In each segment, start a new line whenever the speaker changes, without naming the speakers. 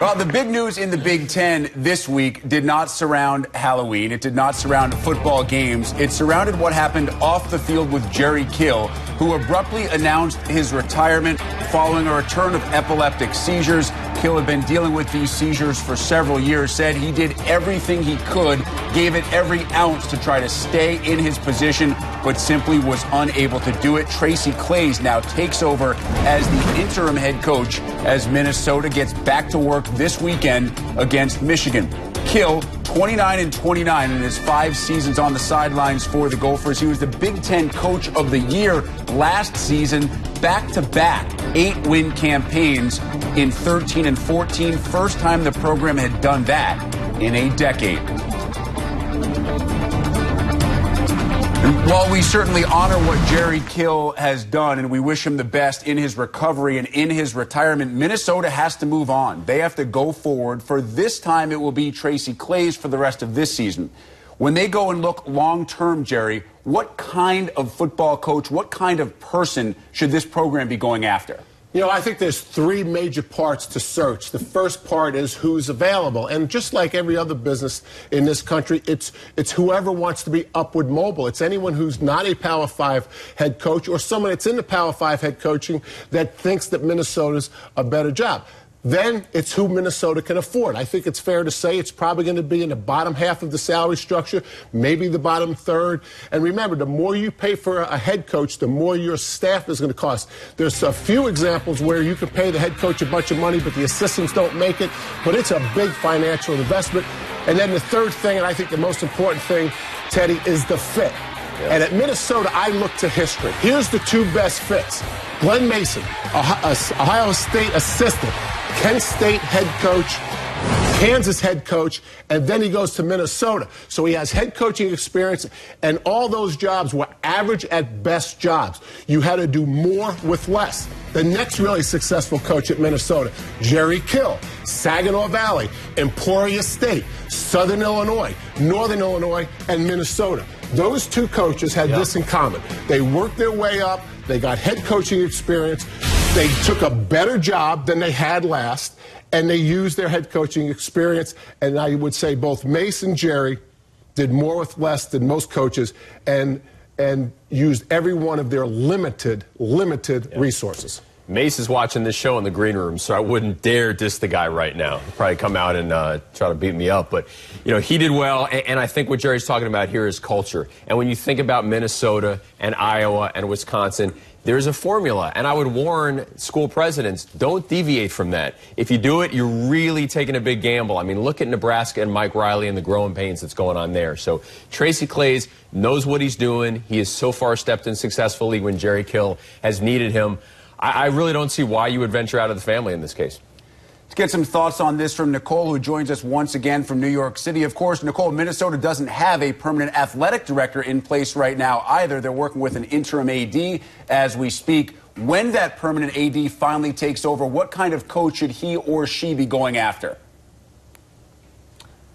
Well, the big news in the Big Ten this week did not surround Halloween. It did not surround football games. It surrounded what happened off the field with Jerry Kill, who abruptly announced his retirement following a return of epileptic seizures. Kill had been dealing with these seizures for several years, said he did everything he could, gave it every ounce to try to stay in his position, but simply was unable to do it. Tracy Claeys now takes over as the interim head coach as Minnesota gets back to work this weekend against Michigan. Kill, 29-29 in his 5 seasons on the sidelines for the Gophers. He was the Big Ten Coach of the Year last season, back-to-back 8-win campaigns in 13 and 14. First time the program had done that in a decade. While we certainly honor what Jerry Kill has done and we wish him the best in his recovery and in his retirement, Minnesota has to move on. They have to go forward. For this time, it will be Tracy Claeys for the rest of this season. When they go and look long-term, Jerry, what kind of football coach, what kind of person should this program be going after?
You know, I think there's 3 major parts to search. The first part is who's available. And just like every other business in this country, it's whoever wants to be upward mobile. It's anyone who's not a Power 5 head coach or someone that's in the Power 5 head coaching that thinks that Minnesota's a better job. Then it's who Minnesota can afford. I think it's fair to say it's probably going to be in the bottom half of the salary structure, maybe the bottom third. And remember, the more you pay for a head coach, the more your staff is going to cost. There's a few examples where you can pay the head coach a bunch of money, but the assistants don't make it. But it's a big financial investment. And then the third thing, and I think the most important thing, Teddy, is the fit. And at Minnesota, I look to history. Here's the 2 best fits. Glenn Mason, Ohio State assistant, Kent State head coach, Kansas head coach, and then he goes to Minnesota. So he has head coaching experience, and all those jobs were average at best jobs. You had to do more with less. The next really successful coach at Minnesota, Jerry Kill, Saginaw Valley, Emporia State, Southern Illinois, Northern Illinois, and Minnesota. Those 2 coaches had this in common. They worked their way up. They got head coaching experience. They took a better job than they had last, and they used their head coaching experience. And I would say both Mace and Jerry did more with less than most coaches and used every one of their limited resources.
Mace is watching this show in the green room, so I wouldn't dare diss the guy right now. He'll probably come out and try to beat me up. But, you know, he did well, and I think what Jerry's talking about here is culture. And when you think about Minnesota and Iowa and Wisconsin, there's a formula, and I would warn school presidents, don't deviate from that. If you do it, you're really taking a big gamble. I mean, look at Nebraska and Mike Riley and the growing pains that's going on there. So Tracy Claeys knows what he's doing. He has so far stepped in successfully when Jerry Kill has needed him. I really don't see why you would venture out of the family in this case.
Let's get some thoughts on this from Nicole, who joins us once again from New York City. Of course, Nicole, Minnesota doesn't have a permanent athletic director in place right now either. They're working with an interim AD as we speak. When that permanent AD finally takes over, what kind of coach should he or she be going after?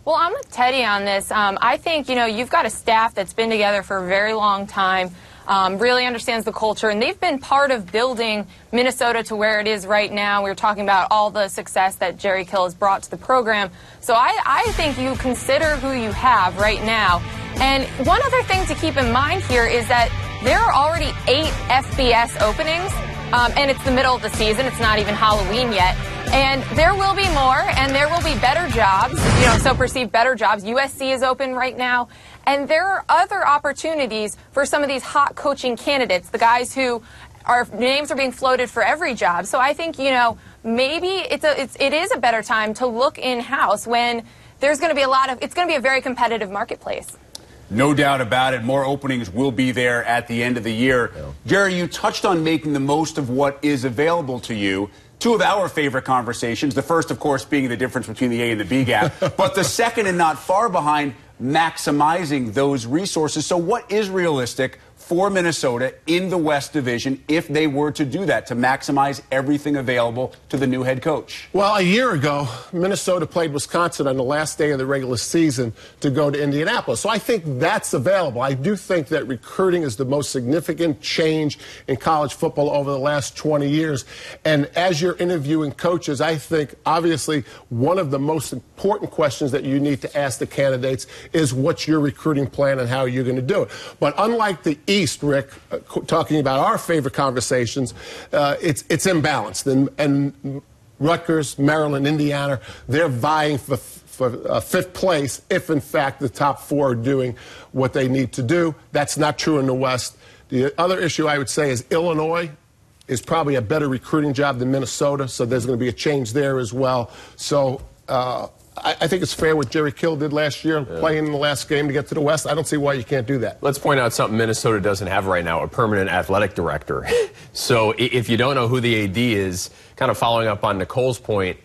Well, I'm with Teddy on this. I think, you know, you've got a staff that's been together for a very long time. Really understands the culture, and they've been part of building Minnesota to where it is right now. We were talking about all the success that Jerry Kill has brought to the program. So I think you consider who you have right now. And one other thing to keep in mind here is that there are already 8 FBS openings, and it's the middle of the season. It's not even Halloween yet. And there will be more, and there will be better jobs, you know, so perceived better jobs. USC is open right now. And there are other opportunities for some of these hot coaching candidates, the guys who names are being floated for every job. So I think, you know, maybe it is a better time to look in-house when there's going to be it's going to be a very competitive marketplace.
No doubt about it. More openings will be there at the end of the year. Yeah. Jerry, you touched on making the most of what is available to you. 2 of our favorite conversations, the first, of course, being the difference between the A and the B gap, but the second and not far behind, maximizing those resources. So what is realistic for Minnesota in the West Division if they were to do that, to maximize everything available to the new head coach?
Well, a year ago, Minnesota played Wisconsin on the last day of the regular season to go to Indianapolis. So I think that's available. I do think that recruiting is the most significant change in college football over the last 20 years. And as you're interviewing coaches, I think obviously one of the most important questions that you need to ask the candidates is what's your recruiting plan and how you're going to do it. But unlike the East, Rick, talking about our favorite conversations, it's imbalanced. And Rutgers, Maryland, Indiana, they're vying for fifth place if, in fact, the top four are doing what they need to do. That's not true in the West. The other issue I would say is Illinois is probably a better recruiting job than Minnesota, so there's going to be a change there as well. So I think it's fair what Jerry Kill did last year, playing in the last game to get to the West. I don't see why you can't do that.
Let's point out something Minnesota doesn't have right now, a permanent athletic director. So if you don't know who the AD is, kind of following up on Nicole's point,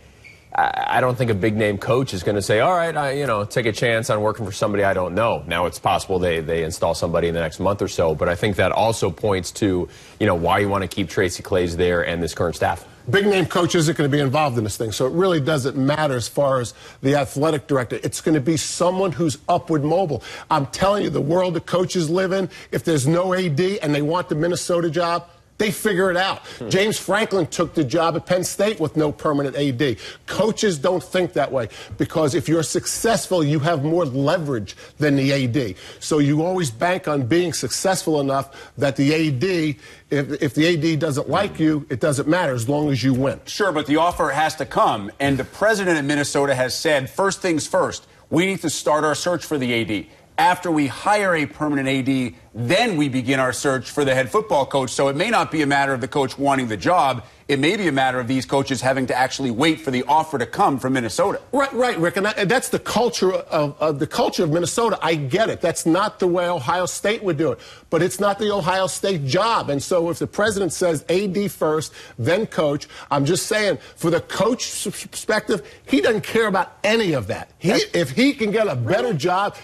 I don't think a big-name coach is going to say, all right, take a chance on working for somebody I don't know. Now, it's possible they install somebody in the next month or so, but I think that also points to, why you want to keep Tracy Claeys there and this current staff.
Big-name coach isn't going to be involved in this thing, so it really doesn't matter as far as the athletic director. It's going to be someone who's upward mobile. I'm telling you, the world the coaches live in, if there's no AD and they want the Minnesota job, they figure it out. James Franklin took the job at Penn State with no permanent AD. Coaches don't think that way because if you're successful, you have more leverage than the AD. So you always bank on being successful enough that the AD, if the AD doesn't like you, it doesn't matter as long as you win.
Sure, but the offer has to come, and the president of Minnesota has said, first things first, we need to start our search for the AD. After we hire a permanent AD, then we begin our search for the head football coach. So it may not be a matter of the coach wanting the job. It may be a matter of these coaches having to actually wait for the offer to come from Minnesota.
Right, Rick, and that's the culture of Minnesota. I get it. That's not the way Ohio State would do it, but it's not the Ohio State job. And so if the president says AD first, then coach, I'm just saying, for the coach's perspective, he doesn't care about any of that. If he can get a better job.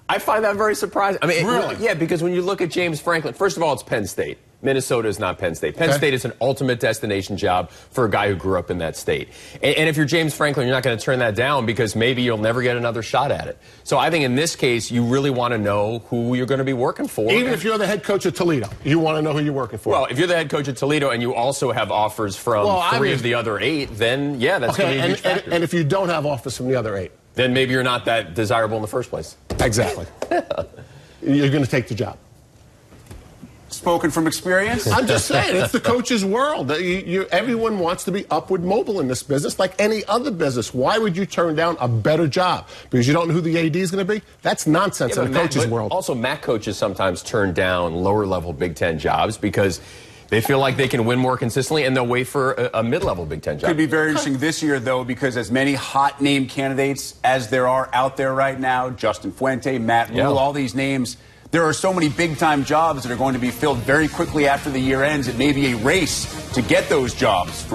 I find that very surprising. I mean,
really?
Yeah, because when you look at James Franklin, first of all, it's Penn State. Minnesota is not Penn State. Penn State is an ultimate destination job for a guy who grew up in that state. And if you're James Franklin, you're not going to turn that down because maybe you'll never get another shot at it. So I think in this case, you really want to know who you're going to be working for.
Even if you're the head coach of Toledo, you want to know who you're working for.
Well, if you're the head coach of Toledo and you also have offers from three of the other 8, then, yeah, that's going to be a huge factor.
And if you don't have offers from the other 8?
Then maybe you're not that desirable in the first place.
Exactly. You're going to take the job.
Spoken from experience?
I'm just saying, it's the coach's world. Everyone wants to be upward mobile in this business like any other business. Why would you turn down a better job? Because you don't know who the AD is going to be? That's nonsense in the coach's world.
Also, MAC coaches sometimes turn down lower-level Big Ten jobs because they feel like they can win more consistently, and they'll wait for a mid-level Big Ten job.
Could be very interesting this year, though, because as many hot-name candidates as there are out there right now, Justin Fuente, Matt Rhule, all these names, there are so many big-time jobs that are going to be filled very quickly after the year ends. It may be a race to get those jobs.